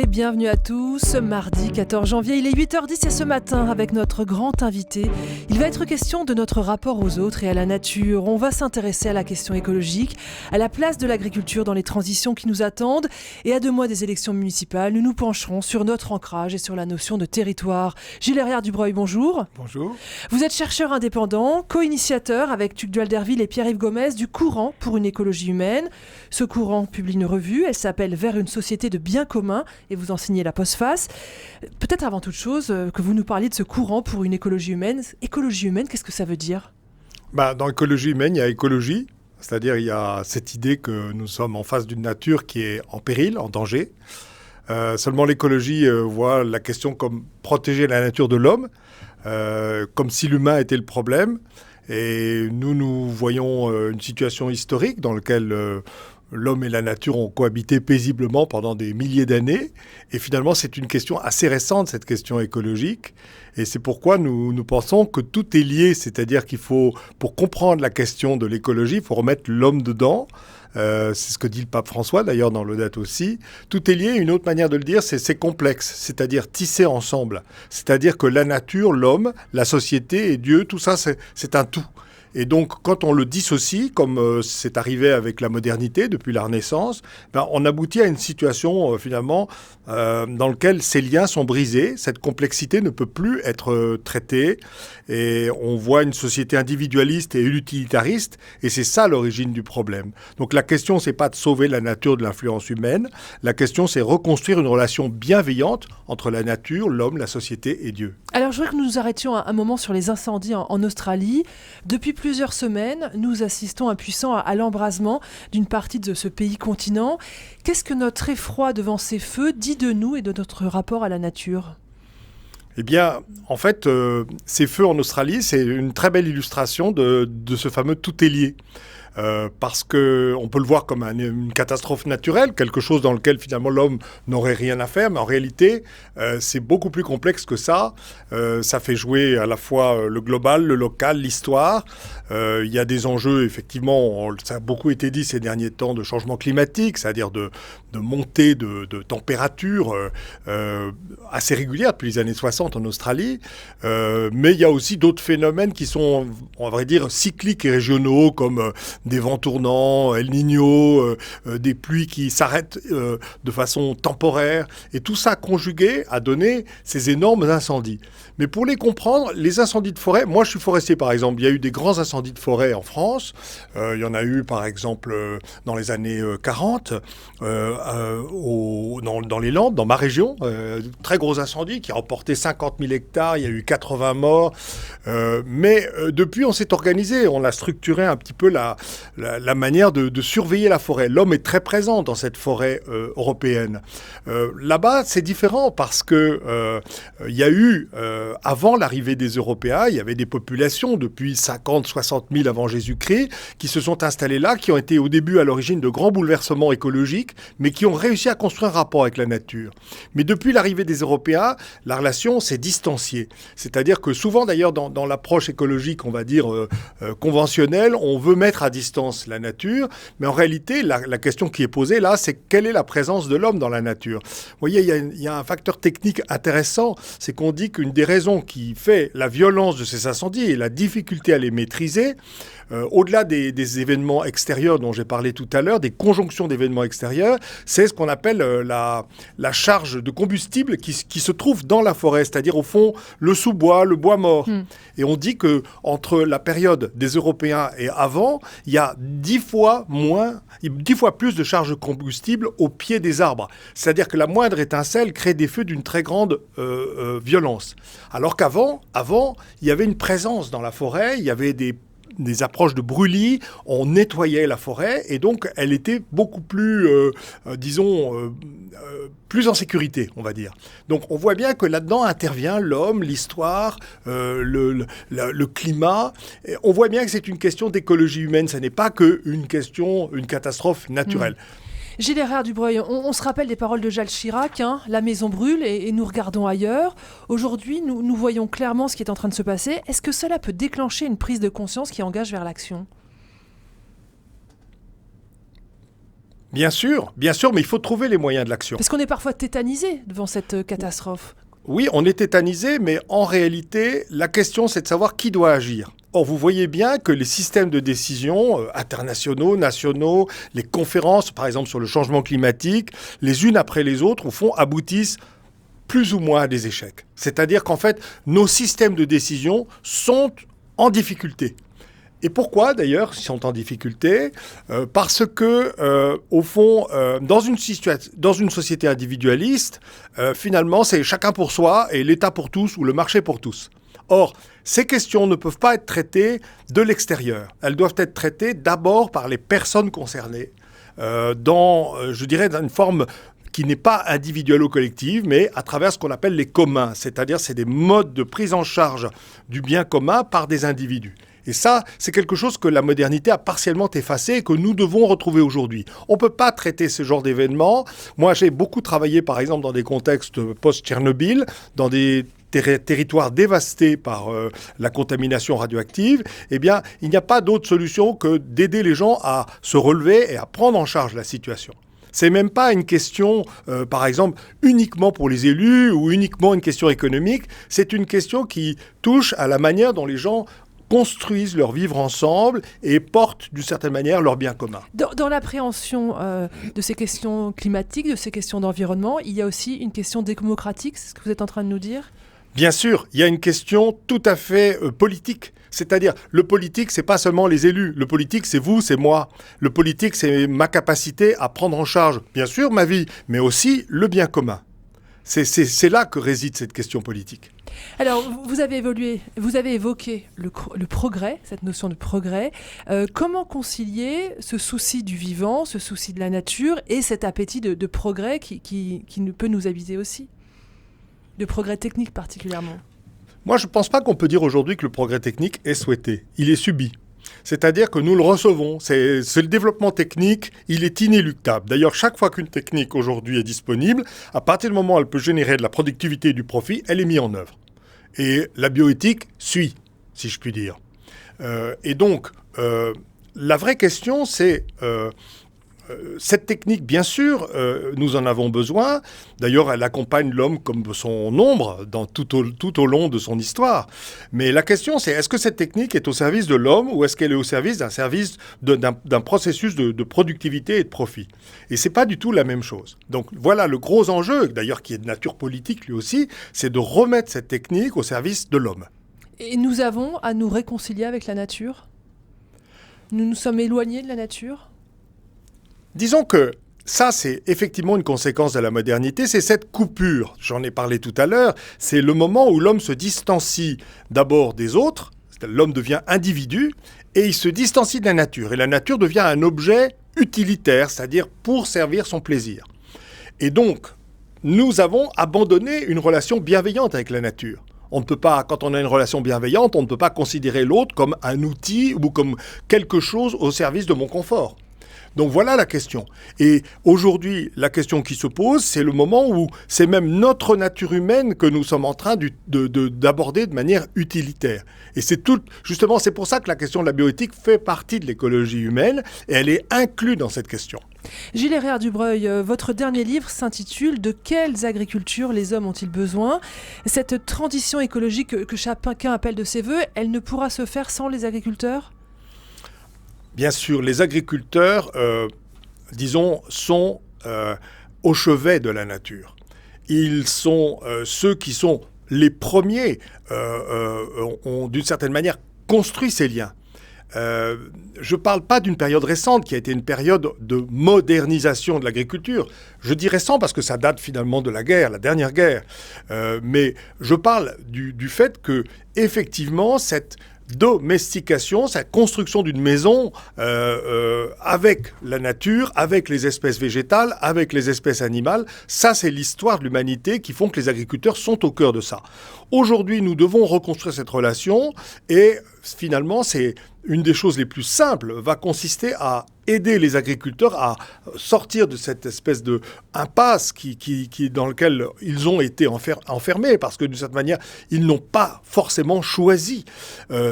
bienvenue à tous. Mardi 14 janvier, il est 8h10 et ce matin, avec notre grand invité, il va être question de notre rapport aux autres et à la nature. On va s'intéresser à la question écologique, à la place de l'agriculture dans les transitions qui nous attendent. Et à 2 mois des élections municipales, nous nous pencherons sur notre ancrage et sur la notion de territoire. Gilles Herriard-Dubreuil, bonjour. Bonjour. Vous êtes chercheur indépendant, co-initiateur avec Tugdual Derville et Pierre-Yves Gomez du courant pour une écologie humaine. Ce courant publie une revue, elle s'appelle Vers une société de bien commun et vous enseignez la postface. Peut-être avant toute chose que vous nous parliez de ce courant pour une écologie humaine. Écologie humaine, qu'est-ce que ça veut dire ? Dans l'écologie humaine, il y a écologie, c'est-à-dire il y a cette idée que nous sommes en face d'une nature qui est en péril, en danger. Seulement l'écologie voit la question comme protéger la nature de l'homme, comme si l'humain était le problème. Et nous voyons une situation historique dans laquelle l'homme et la nature ont cohabité paisiblement pendant des milliers d'années. Et finalement, c'est une question assez récente, cette question écologique. Et c'est pourquoi nous pensons que tout est lié. C'est-à-dire qu'il faut, pour comprendre la question de l'écologie, il faut remettre l'homme dedans. C'est ce que dit le pape François, d'ailleurs, dans Laudato Si. Tout est lié. Une autre manière de le dire, c'est complexe, c'est-à-dire tissé ensemble. C'est-à-dire que la nature, l'homme, la société et Dieu, tout ça, c'est un tout. Et donc, quand on le dissocie, comme c'est arrivé avec la modernité depuis la Renaissance, on aboutit à une situation, finalement, dans laquelle ces liens sont brisés. Cette complexité ne peut plus être traitée. Et on voit une société individualiste et utilitariste. Et c'est ça l'origine du problème. Donc, la question, c'est pas de sauver la nature de l'influence humaine. La question, c'est reconstruire une relation bienveillante entre la nature, l'homme, la société et Dieu. Alors, je voudrais que nous nous arrêtions un moment sur les incendies en Australie. Depuis plusieurs semaines, nous assistons impuissants à l'embrasement d'une partie de ce pays-continent. Qu'est-ce que notre effroi devant ces feux dit de nous et de notre rapport à la nature ? Eh bien, en fait, ces feux en Australie, c'est une très belle illustration de ce fameux « tout est lié ». Parce qu'on peut le voir comme une catastrophe naturelle, quelque chose dans lequel finalement l'homme n'aurait rien à faire, mais en réalité, c'est beaucoup plus complexe que ça. Ça fait jouer à la fois le global, le local, l'histoire. Il y a des enjeux, effectivement, ça a beaucoup été dit ces derniers temps, de changement climatique, c'est-à-dire de montée de température assez régulière depuis les années 60 en Australie. Mais il y a aussi d'autres phénomènes qui sont, on va dire, cycliques et régionaux, comme des vents tournants, El Niño, des pluies qui s'arrêtent de façon temporaire. Et tout ça conjugué a donné ces énormes incendies. Mais pour les comprendre, les incendies de forêt, moi je suis forestier par exemple, il y a eu des grands incendies de forêt en France. Il y en a eu par exemple dans les années 40, dans les Landes, dans ma région, très gros incendies qui ont emporté 50 000 hectares, il y a eu 80 morts. Mais depuis on s'est organisé, on a structuré un petit peu la manière de surveiller la forêt. L'homme est très présent dans cette forêt européenne. Là-bas, c'est différent parce que il y a eu, avant l'arrivée des Européens, il y avait des populations depuis 50, 60 000 avant Jésus-Christ qui se sont installées là, qui ont été au début à l'origine de grands bouleversements écologiques, mais qui ont réussi à construire un rapport avec la nature. Mais depuis l'arrivée des Européens, la relation s'est distanciée. C'est-à-dire que souvent, d'ailleurs, dans l'approche écologique, on va dire conventionnelle, on veut mettre à distance la nature, mais en réalité, la question qui est posée là, c'est quelle est la présence de l'homme dans la nature ? Vous voyez, il y a un facteur technique intéressant, c'est qu'on dit qu'une des raisons qui fait la violence de ces incendies et la difficulté à les maîtriser, au-delà des événements extérieurs dont j'ai parlé tout à l'heure, des conjonctions d'événements extérieurs, c'est ce qu'on appelle la charge de combustible qui se trouve dans la forêt, c'est-à-dire au fond le sous-bois, le bois mort. Et on dit que entre la période des Européens et avant, il y a 10 fois plus de charge de combustible au pied des arbres. C'est-à-dire que la moindre étincelle crée des feux d'une très grande violence. Alors qu'avant, il y avait une présence dans la forêt, il y avait des approches de brûlis, on nettoyait la forêt et donc elle était beaucoup plus, plus en sécurité, on va dire. Donc on voit bien que là-dedans intervient l'homme, l'histoire, le climat. Et on voit bien que c'est une question d'écologie humaine, ce n'est pas qu'une catastrophe naturelle. Gilles Herriard-Dubreuil, on se rappelle des paroles de Jacques Chirac, la maison brûle et nous regardons ailleurs. Aujourd'hui, nous voyons clairement ce qui est en train de se passer. Est-ce que cela peut déclencher une prise de conscience qui engage vers l'action ? Bien sûr, mais il faut trouver les moyens de l'action. Parce qu'on est parfois tétanisé devant cette catastrophe. Oui, on est tétanisé, mais en réalité, la question, c'est de savoir qui doit agir. Or, vous voyez bien que les systèmes de décision internationaux, nationaux, les conférences, par exemple sur le changement climatique, les unes après les autres, au fond, aboutissent plus ou moins à des échecs. C'est-à-dire qu'en fait, nos systèmes de décision sont en difficulté. Et pourquoi, d'ailleurs, ils sont en difficulté ? Parce que, au fond, dans une société individualiste, finalement, c'est chacun pour soi et l'État pour tous ou le marché pour tous. Or, ces questions ne peuvent pas être traitées de l'extérieur. Elles doivent être traitées d'abord par les personnes concernées, dans une forme qui n'est pas individuelle ou collective, mais à travers ce qu'on appelle les communs. C'est-à-dire, c'est des modes de prise en charge du bien commun par des individus. Et ça, c'est quelque chose que la modernité a partiellement effacé et que nous devons retrouver aujourd'hui. On ne peut pas traiter ce genre d'événements. Moi, j'ai beaucoup travaillé, par exemple, dans des contextes post-Tchernobyl, dans des territoires dévastés par la contamination radioactive. Eh bien, il n'y a pas d'autre solution que d'aider les gens à se relever et à prendre en charge la situation. C'est même pas une question, par exemple, uniquement pour les élus ou uniquement une question économique. C'est une question qui touche à la manière dont les gens construisent leur vivre ensemble et portent d'une certaine manière leur bien commun. Dans l'appréhension de ces questions climatiques, de ces questions d'environnement, il y a aussi une question démocratique, c'est ce que vous êtes en train de nous dire ? Bien sûr, il y a une question tout à fait politique. C'est-à-dire, le politique, c'est pas seulement les élus. Le politique, c'est vous, c'est moi. Le politique, c'est ma capacité à prendre en charge, bien sûr, ma vie, mais aussi le bien commun. C'est là que réside cette question politique. Alors, vous avez évoqué le progrès, cette notion de progrès. Comment concilier ce souci du vivant, ce souci de la nature et cet appétit de progrès qui peut nous habiter aussi ? De progrès technique particulièrement. Moi, je ne pense pas qu'on peut dire aujourd'hui que le progrès technique est souhaité. Il est subi. C'est-à-dire que nous le recevons. C'est le développement technique, il est inéluctable. D'ailleurs, chaque fois qu'une technique aujourd'hui est disponible, à partir du moment où elle peut générer de la productivité et du profit, elle est mise en œuvre. Et la bioéthique suit, si je puis dire. Et donc, la vraie question, c'est... cette technique, bien sûr, nous en avons besoin. D'ailleurs, elle accompagne l'homme comme son ombre tout au long de son histoire. Mais la question, c'est est-ce que cette technique est au service de l'homme ou est-ce qu'elle est au service d'un processus de productivité et de profit ? Et c'est pas du tout la même chose. Donc voilà, le gros enjeu, d'ailleurs qui est de nature politique lui aussi, c'est de remettre cette technique au service de l'homme. Et nous avons à nous réconcilier avec la nature ? Nous nous sommes éloignés de la nature ? Disons que ça, c'est effectivement une conséquence de la modernité, c'est cette coupure. J'en ai parlé tout à l'heure, c'est le moment où l'homme se distancie d'abord des autres, l'homme devient individu, et il se distancie de la nature. Et la nature devient un objet utilitaire, c'est-à-dire pour servir son plaisir. Et donc, nous avons abandonné une relation bienveillante avec la nature. On ne peut pas, quand on a une relation bienveillante, on ne peut pas considérer l'autre comme un outil ou comme quelque chose au service de mon confort. Donc voilà la question. Et aujourd'hui, la question qui se pose, c'est le moment où c'est même notre nature humaine que nous sommes en train d'aborder de manière utilitaire. Et c'est pour ça que la question de la bioéthique fait partie de l'écologie humaine et elle est inclue dans cette question. Gilles Herrère-Dubreuil, votre dernier livre s'intitule « De quelles agricultures les hommes ont-ils besoin ?» Cette transition écologique que chacun appelle de ses voeux, elle ne pourra se faire sans les agriculteurs ? Bien sûr, les agriculteurs, sont au chevet de la nature. Ils sont ceux qui sont les premiers, ont d'une certaine manière construit ces liens. Je ne parle pas d'une période récente qui a été une période de modernisation de l'agriculture. Je dis récent parce que ça date finalement de la guerre, la dernière guerre. Mais je parle du fait que, effectivement, cette domestication, cette construction d'une maison avec la nature, avec les espèces végétales, avec les espèces animales, ça c'est l'histoire de l'humanité qui font que les agriculteurs sont au cœur de ça. Aujourd'hui, nous devons reconstruire cette relation et finalement, c'est une des choses les plus simples, va consister à aider les agriculteurs à sortir de cette espèce de impasse dans laquelle ils ont été enfermés, parce que d'une certaine manière, ils n'ont pas forcément choisi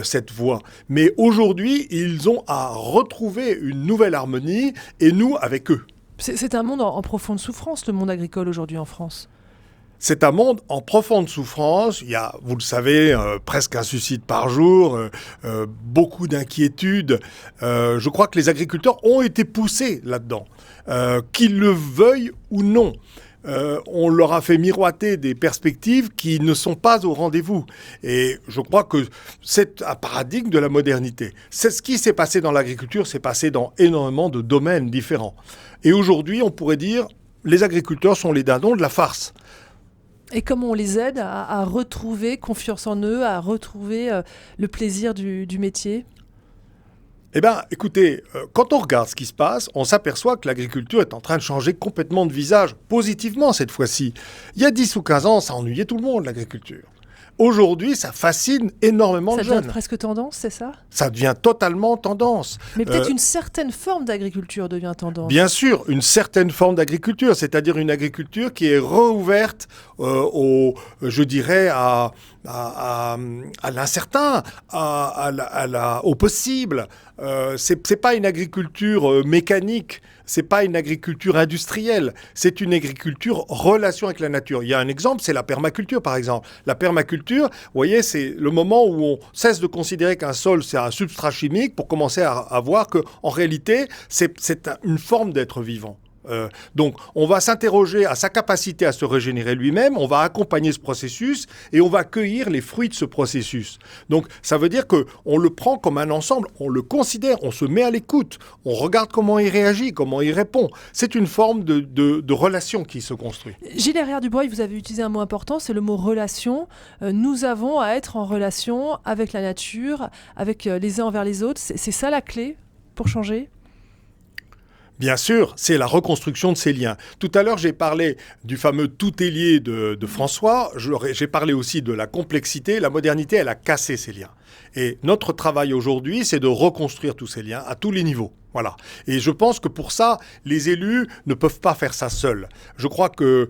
cette voie. Mais aujourd'hui, ils ont à retrouver une nouvelle harmonie, et nous avec eux. C'est un monde en profonde souffrance, le monde agricole aujourd'hui en France. C'est un monde en profonde souffrance. Il y a, vous le savez, presque un suicide par jour, beaucoup d'inquiétudes. Je crois que les agriculteurs ont été poussés là-dedans, qu'ils le veuillent ou non. On leur a fait miroiter des perspectives qui ne sont pas au rendez-vous. Et je crois que c'est un paradigme de la modernité. C'est ce qui s'est passé dans l'agriculture, s'est passé dans énormément de domaines différents. Et aujourd'hui, on pourrait dire, les agriculteurs sont les dindons de la farce. Et comment on les aide à retrouver confiance en eux, à retrouver le plaisir du métier ? Eh bien, écoutez, quand on regarde ce qui se passe, on s'aperçoit que l'agriculture est en train de changer complètement de visage, positivement cette fois-ci. Il y a 10 ou 15 ans, ça ennuyait tout le monde, l'agriculture. Aujourd'hui, ça fascine énormément de jeunes. Ça devient presque tendance, c'est ça ? Ça devient totalement tendance. Mais peut-être une certaine forme d'agriculture devient tendance. Bien sûr, une certaine forme d'agriculture, c'est-à-dire une agriculture qui est rouverte je dirais, à l'incertain, au possible. C'est pas une agriculture mécanique. C'est pas une agriculture industrielle, c'est une agriculture relation avec la nature. Il y a un exemple, c'est la permaculture par exemple. La permaculture, vous voyez, c'est le moment où on cesse de considérer qu'un sol c'est un substrat chimique pour commencer à voir qu'en réalité c'est une forme d'être vivant. Donc, on va s'interroger à sa capacité à se régénérer lui-même, on va accompagner ce processus et on va cueillir les fruits de ce processus. Donc, ça veut dire qu'on le prend comme un ensemble, on le considère, on se met à l'écoute, on regarde comment il réagit, comment il répond. C'est une forme de relation qui se construit. Gilles Herrère-Dubreuil, vous avez utilisé un mot important, c'est le mot relation. Nous avons à être en relation avec la nature, avec les uns envers les autres. C'est ça la clé pour changer ? Bien sûr, c'est la reconstruction de ces liens. Tout à l'heure, j'ai parlé du fameux tout est lié de François. J'ai parlé aussi de la complexité. La modernité, elle a cassé ces liens. Et notre travail aujourd'hui, c'est de reconstruire tous ces liens à tous les niveaux. Voilà. Et je pense que pour ça, les élus ne peuvent pas faire ça seuls. Je crois que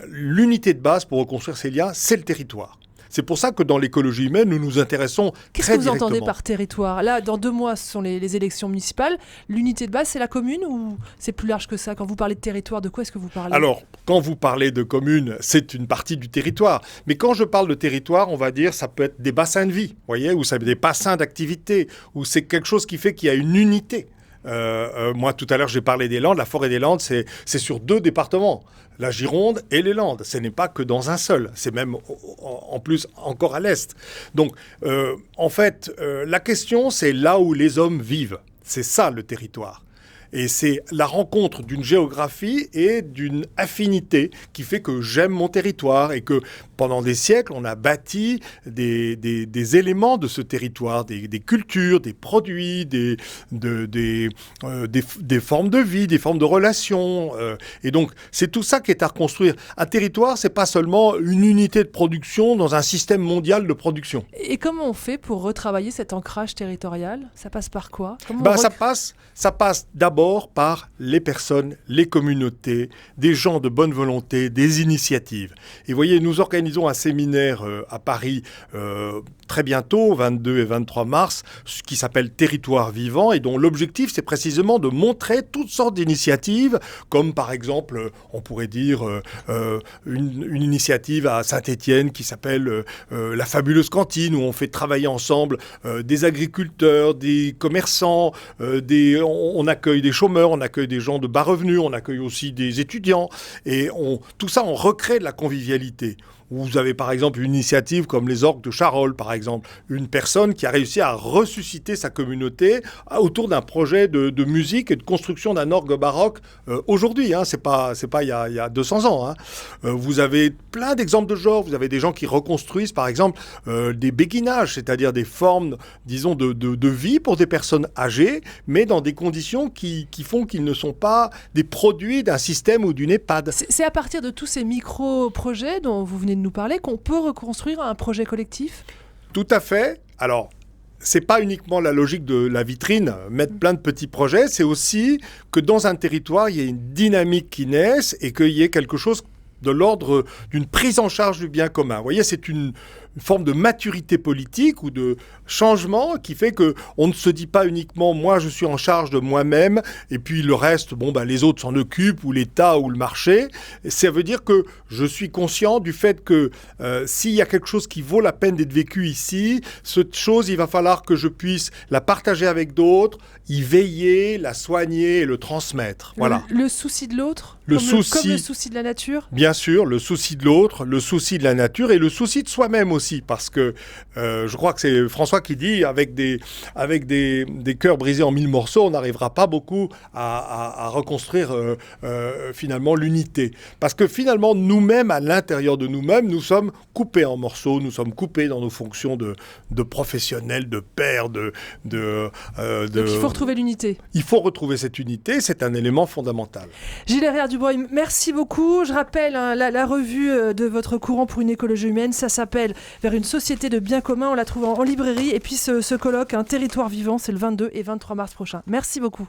l'unité de base pour reconstruire ces liens, c'est le territoire. C'est pour ça que dans l'écologie humaine, nous nous intéressons très directement. Qu'est-ce que vous entendez par territoire ? Là, dans 2 mois, ce sont les élections municipales. L'unité de base, c'est la commune ou c'est plus large que ça ? Quand vous parlez de territoire, de quoi est-ce que vous parlez ? Alors, quand vous parlez de commune, c'est une partie du territoire. Mais quand je parle de territoire, on va dire ça peut être des bassins de vie, vous voyez, ou ça peut être des bassins d'activité, ou c'est quelque chose qui fait qu'il y a une unité. Moi, tout à l'heure, j'ai parlé des Landes. La forêt des Landes, c'est sur 2 départements, la Gironde et les Landes. Ce n'est pas que dans un seul. C'est même, en plus, encore à l'est. Donc, en fait, la question, c'est là où les hommes vivent. C'est ça, le territoire. Et c'est la rencontre d'une géographie et d'une affinité qui fait que j'aime mon territoire et que pendant des siècles, on a bâti des éléments de ce territoire, des cultures, des produits, des formes de vie, des formes de relations. Et donc, c'est tout ça qui est à reconstruire. Un territoire, c'est pas seulement une unité de production dans un système mondial de production. Et comment on fait pour retravailler cet ancrage territorial ? Ça passe par quoi ? Ça passe d'abord par les personnes, les communautés, des gens de bonne volonté, des initiatives. Et vous voyez, nous organisons un séminaire à Paris très bientôt, 22 et 23 mars, qui s'appelle Territoire vivant et dont l'objectif, c'est précisément de montrer toutes sortes d'initiatives, comme par exemple, on pourrait dire une initiative à Saint-Étienne qui s'appelle la fabuleuse cantine, où on fait travailler ensemble des agriculteurs, des commerçants, on accueille des chômeurs, on accueille des gens de bas revenus, on accueille aussi des étudiants. Et tout ça, on recrée de la convivialité. Vous avez par exemple une initiative comme les Orgues de Charolles, par exemple. Une personne qui a réussi à ressusciter sa communauté autour d'un projet de musique et de construction d'un orgue baroque aujourd'hui. Hein. C'est pas il y a 200 ans. Hein. Vous avez plein d'exemples de genre. Vous avez des gens qui reconstruisent par exemple des béguinages, c'est-à-dire des formes, disons, de vie pour des personnes âgées, mais dans des conditions qui font qu'ils ne sont pas des produits d'un système ou d'une EHPAD. C'est à partir de tous ces micro-projets dont vous venez de nous parler qu'on peut reconstruire un projet collectif ? Tout à fait. Alors, c'est pas uniquement la logique de la vitrine, mettre plein de petits projets, c'est aussi que dans un territoire, il y ait une dynamique qui naisse et qu'il y ait quelque chose de l'ordre d'une prise en charge du bien commun. Vous voyez, c'est une forme de maturité politique ou de changement qui fait que on ne se dit pas uniquement moi je suis en charge de moi-même et puis le reste, les autres s'en occupent, ou l'État ou le marché. Ça veut dire que je suis conscient du fait que s'il y a quelque chose qui vaut la peine d'être vécu ici, cette chose, il va falloir que je puisse la partager avec d'autres, y veiller, la soigner et le transmettre. Voilà. Le souci de l'autre, comme le souci de la nature. Bien sûr, le souci de l'autre, le souci de la nature et le souci de soi-même aussi, parce que je crois que c'est François qui dit avec des cœurs brisés en 1000 morceaux, on n'arrivera pas beaucoup à reconstruire finalement l'unité. Parce que finalement, nous-mêmes, à l'intérieur de nous-mêmes, nous sommes coupés en morceaux, nous sommes coupés dans nos fonctions de professionnels, de pères, Donc il faut retrouver l'unité. Il faut retrouver cette unité, c'est un élément fondamental. Gilles Herrière-Dubreuil, merci beaucoup. Je rappelle la revue de votre courant pour une écologie humaine, ça s'appelle Vers une société de bien commun, on la trouve en librairie. Et puis ce colloque, Un territoire vivant, c'est le 22 et 23 mars prochain. Merci beaucoup.